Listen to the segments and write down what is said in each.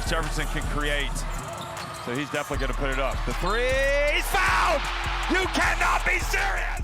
Hollis-Jefferson can create. So he's definitely going to put it up. The three is fouled! You cannot be serious!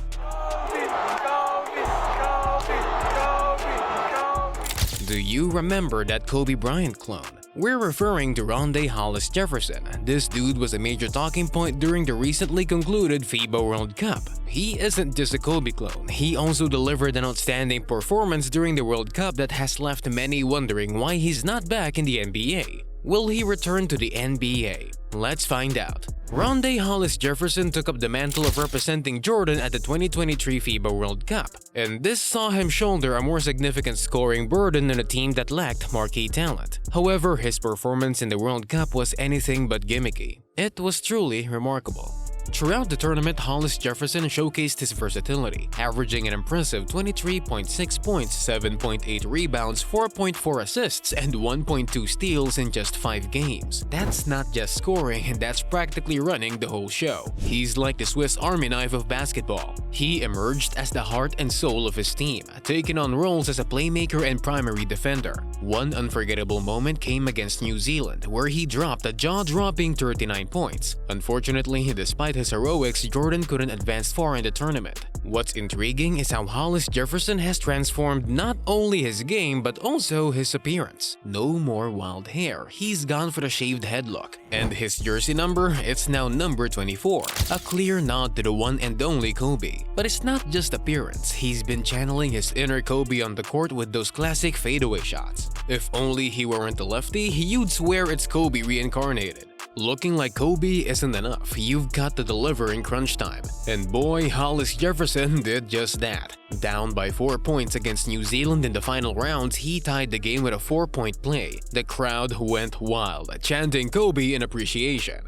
Do you remember that Kobe Bryant clone? We're referring to Rondae Hollis-Jefferson. This dude was a major talking point during the recently concluded FIBA World Cup. He isn't just a Kobe clone, he also delivered an outstanding performance during the World Cup that has left many wondering why he's not back in the NBA. Will he return to the NBA? Let's find out. Rondae Hollis-Jefferson took up the mantle of representing Jordan at the 2023 FIBA World Cup, and this saw him shoulder a more significant scoring burden on a team that lacked marquee talent. However, his performance in the World Cup was anything but gimmicky. It was truly remarkable. Throughout the tournament, Hollis-Jefferson showcased his versatility, averaging an impressive 23.6 points, 7.8 rebounds, 4.4 assists, and 1.2 steals in just 5 games. That's not just scoring, that's practically running the whole show. He's like the Swiss Army knife of basketball. He emerged as the heart and soul of his team, taking on roles as a playmaker and primary defender. One unforgettable moment came against New Zealand, where he dropped a jaw-dropping 39 points. Unfortunately, despite his heroics, Jordan couldn't advance far in the tournament. What's intriguing is how Hollis-Jefferson has transformed not only his game but also his appearance. No more wild hair, he's gone for the shaved head look. And his jersey number, it's now number 24, a clear nod to the one and only Kobe. But it's not just appearance, he's been channeling his inner Kobe on the court with those classic fadeaway shots. If only he weren't a lefty, you'd swear it's Kobe reincarnated. Looking like Kobe isn't enough, you've got to deliver in crunch time. And boy, Hollis-Jefferson did just that. Down by 4 points against New Zealand in the final rounds, he tied the game with a 4-point play. The crowd went wild, chanting Kobe in appreciation.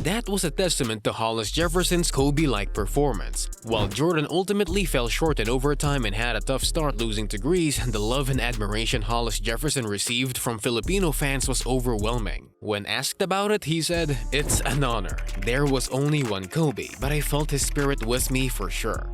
That was a testament to Hollis-Jefferson's Kobe-like performance. While Jordan ultimately fell short in overtime and had a tough start losing to Greece, the love and admiration Hollis-Jefferson received from Filipino fans was overwhelming. When asked about it, he said, "It's an honor. There was only one Kobe, but I felt his spirit with me for sure."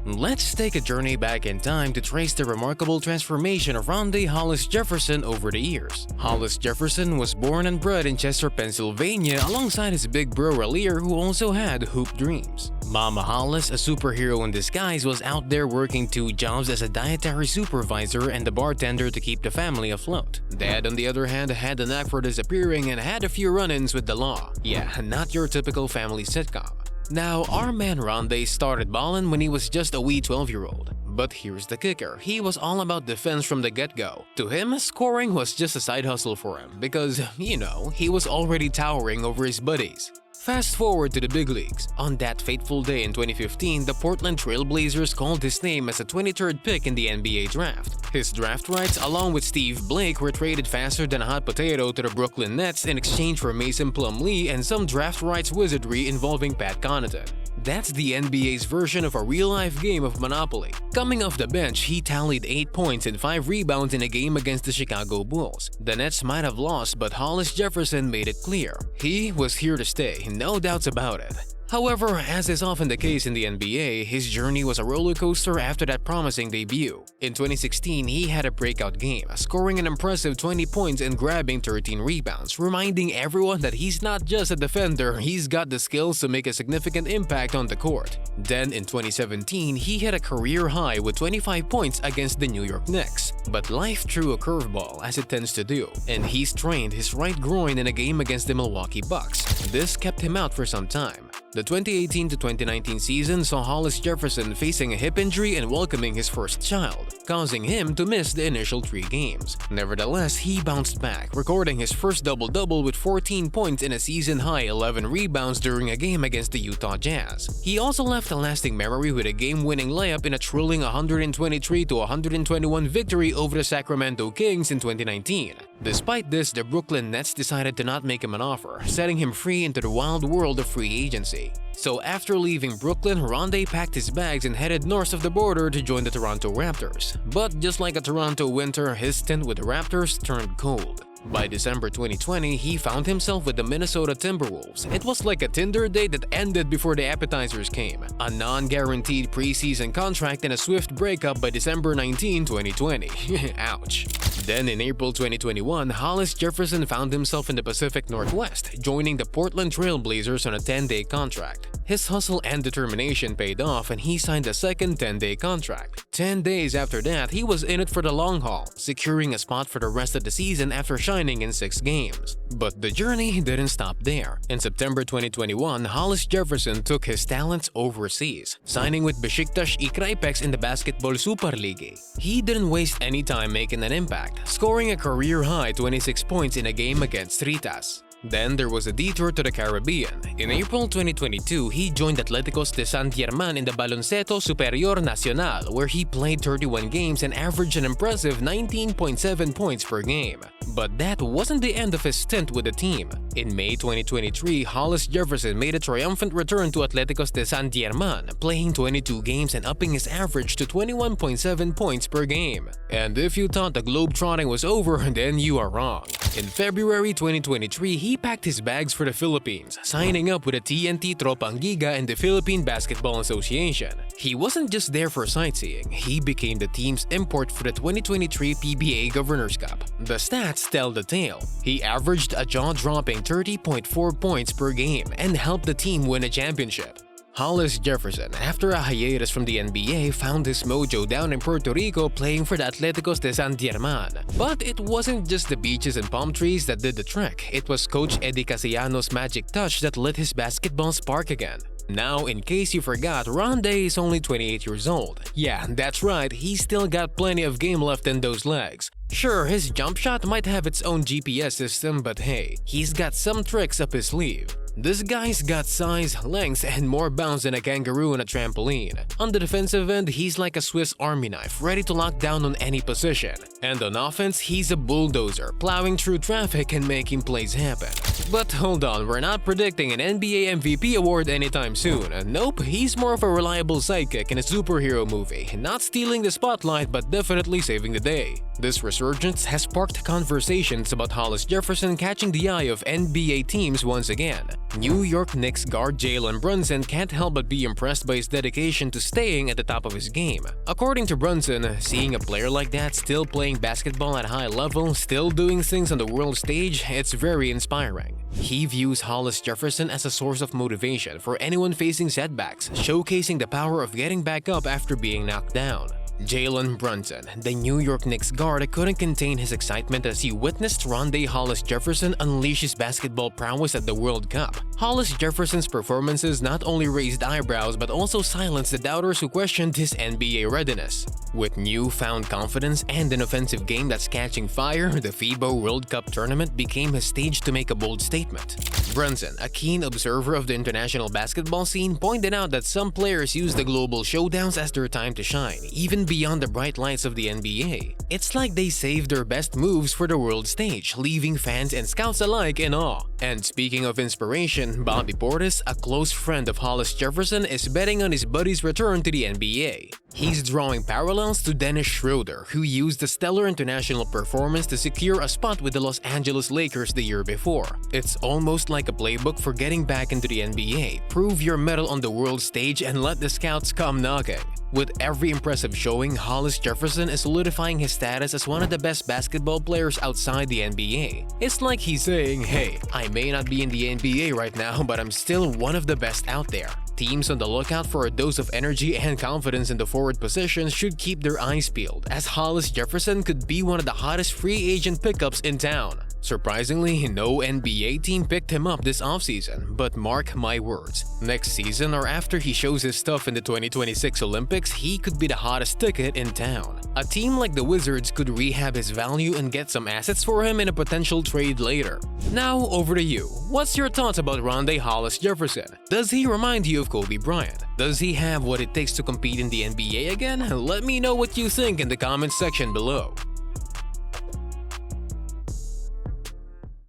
Let's take a journey back in time to trace the remarkable transformation of Rondae Hollis-Jefferson over the years. Hollis-Jefferson was born and bred in Chester, Pennsylvania alongside his big bro Raleigh, who also had hoop dreams. Mama Hollis, a superhero in disguise, was out there working 2 jobs as a dietary supervisor and a bartender to keep the family afloat. Dad, on the other hand, had a knack for disappearing and had a few run-ins with the law. Yeah, not your typical family sitcom. Now, our man Rondae started ballin' when he was just a wee 12-year-old. But here's the kicker, he was all about defense from the get-go. To him, scoring was just a side hustle for him because, you know, he was already towering over his buddies. Fast forward to the big leagues. On that fateful day in 2015, the Portland Trail Blazers called his name as a 23rd pick in the NBA draft. His draft rights, along with Steve Blake, were traded faster than a hot potato to the Brooklyn Nets in exchange for Mason Plumlee and some draft rights wizardry involving Pat Connaughton. That's the NBA's version of a real-life game of Monopoly. Coming off the bench, he tallied 8 points and 5 rebounds in a game against the Chicago Bulls. The Nets might have lost, but Hollis-Jefferson made it clear. He was here to stay, no doubts about it. However, as is often the case in the NBA, his journey was a roller coaster after that promising debut. In 2016, he had a breakout game, scoring an impressive 20 points and grabbing 13 rebounds, reminding everyone that he's not just a defender, he's got the skills to make a significant impact on the court. Then in 2017, he hit a career high with 25 points against the New York Knicks. But life threw a curveball, as it tends to do, and he strained his right groin in a game against the Milwaukee Bucks. This kept him out for some time. The 2018 to 2019 season saw Hollis-Jefferson facing a hip injury and welcoming his first child, causing him to miss the initial 3 games. Nevertheless, he bounced back, recording his first double-double with 14 points and a season-high 11 rebounds during a game against the Utah Jazz. He also left a lasting memory with a game-winning layup in a thrilling 123 to 121 victory over the Sacramento Kings in 2019. Despite this, the Brooklyn Nets decided to not make him an offer, setting him free into the wild world of free agency. So after leaving Brooklyn, Rondae packed his bags and headed north of the border to join the Toronto Raptors. But just like a Toronto winter, his stint with the Raptors turned cold. By December 2020, he found himself with the Minnesota Timberwolves. It was like a Tinder date that ended before the appetizers came. A non-guaranteed preseason contract and a swift breakup by December 19, 2020. Ouch. Then in April 2021, Hollis-Jefferson found himself in the Pacific Northwest, joining the Portland Trail Blazers on a 10-day contract. His hustle and determination paid off and he signed a second 10-day contract. 10 days after that, he was in it for the long haul, securing a spot for the rest of the season after shining in 6 games. But the journey didn't stop there. In September 2021, Hollis-Jefferson took his talents overseas, signing with Besiktas Ikraipex in the Basketball Super League. He didn't waste any time making an impact, scoring a career-high 26 points in a game against Ritas. Then there was a detour to the Caribbean. In April 2022, he joined Atléticos de San Germán in the Baloncesto Superior Nacional, where he played 31 games and averaged an impressive 19.7 points per game. But that wasn't the end of his stint with the team. In May 2023, Hollis-Jefferson made a triumphant return to Atléticos de San Germán, playing 22 games and upping his average to 21.7 points per game. And if you thought the globetrotting was over, then you are wrong. In February 2023, he packed his bags for the Philippines, signing up with the TNT Tropang Giga and the Philippine Basketball Association. He wasn't just there for sightseeing, he became the team's import for the 2023 PBA Governors Cup. The stats tell the tale. He averaged a jaw-dropping 30.4 points per game and helped the team win a championship. Hollis-Jefferson, after a hiatus from the NBA, found his mojo down in Puerto Rico playing for the Atléticos de San Germán. But it wasn't just the beaches and palm trees that did the trick, it was Coach Eddie Casiano's magic touch that lit his basketball spark again. Now, in case you forgot, Rondae is only 28 years old. Yeah, that's right, he's still got plenty of game left in those legs. Sure, his jump shot might have its own GPS system, but hey, he's got some tricks up his sleeve. This guy's got size, length, and more bounce than a kangaroo on a trampoline. On the defensive end, he's like a Swiss Army knife, ready to lock down on any position. And on offense, he's a bulldozer, plowing through traffic and making plays happen. But hold on, we're not predicting an NBA MVP award anytime soon. Nope, he's more of a reliable sidekick in a superhero movie, not stealing the spotlight but definitely saving the day. This resurgence has sparked conversations about Hollis-Jefferson catching the eye of NBA teams once again. New York Knicks guard Jalen Brunson can't help but be impressed by his dedication to staying at the top of his game. According to Brunson, seeing a player like that still playing basketball at a high level, still doing things on the world stage, it's very inspiring. He views Hollis-Jefferson as a source of motivation for anyone facing setbacks, showcasing the power of getting back up after being knocked down. Jalen Brunson, the New York Knicks guard, couldn't contain his excitement as he witnessed Rondae Hollis-Jefferson unleash his basketball prowess at the World Cup. Hollis-Jefferson's performances not only raised eyebrows but also silenced the doubters who questioned his NBA readiness. With newfound confidence and an offensive game that's catching fire, the FIBA World Cup tournament became his stage to make a bold statement. Brunson, a keen observer of the international basketball scene, pointed out that some players use the global showdowns as their time to shine, even beyond the bright lights of the NBA. It's like they save their best moves for the world stage, leaving fans and scouts alike in awe. And speaking of inspiration, Bobby Portis, a close friend of Hollis-Jefferson, is betting on his buddy's return to the NBA. He's drawing parallels to Dennis Schroeder, who used a stellar international performance to secure a spot with the Los Angeles Lakers the year before. It's almost like a playbook for getting back into the NBA. Prove your mettle on the world stage and let the scouts come knocking. With every impressive showing, Hollis-Jefferson is solidifying his status as one of the best basketball players outside the NBA. It's like he's saying, hey, I may not be in the NBA right now, but I'm still one of the best out there. Teams on the lookout for a dose of energy and confidence in the forward positions should keep their eyes peeled, as Hollis-Jefferson could be one of the hottest free agent pickups in town. Surprisingly, no NBA team picked him up this offseason, but mark my words, next season or after he shows his stuff in the 2026 Olympics, he could be the hottest ticket in town. A team like the Wizards could rehab his value and get some assets for him in a potential trade later. Now, over to you. What's your thoughts about Rondae Hollis-Jefferson? Does he remind you of Kobe Bryant? Does he have what it takes to compete in the NBA again? Let me know what you think in the comments section below.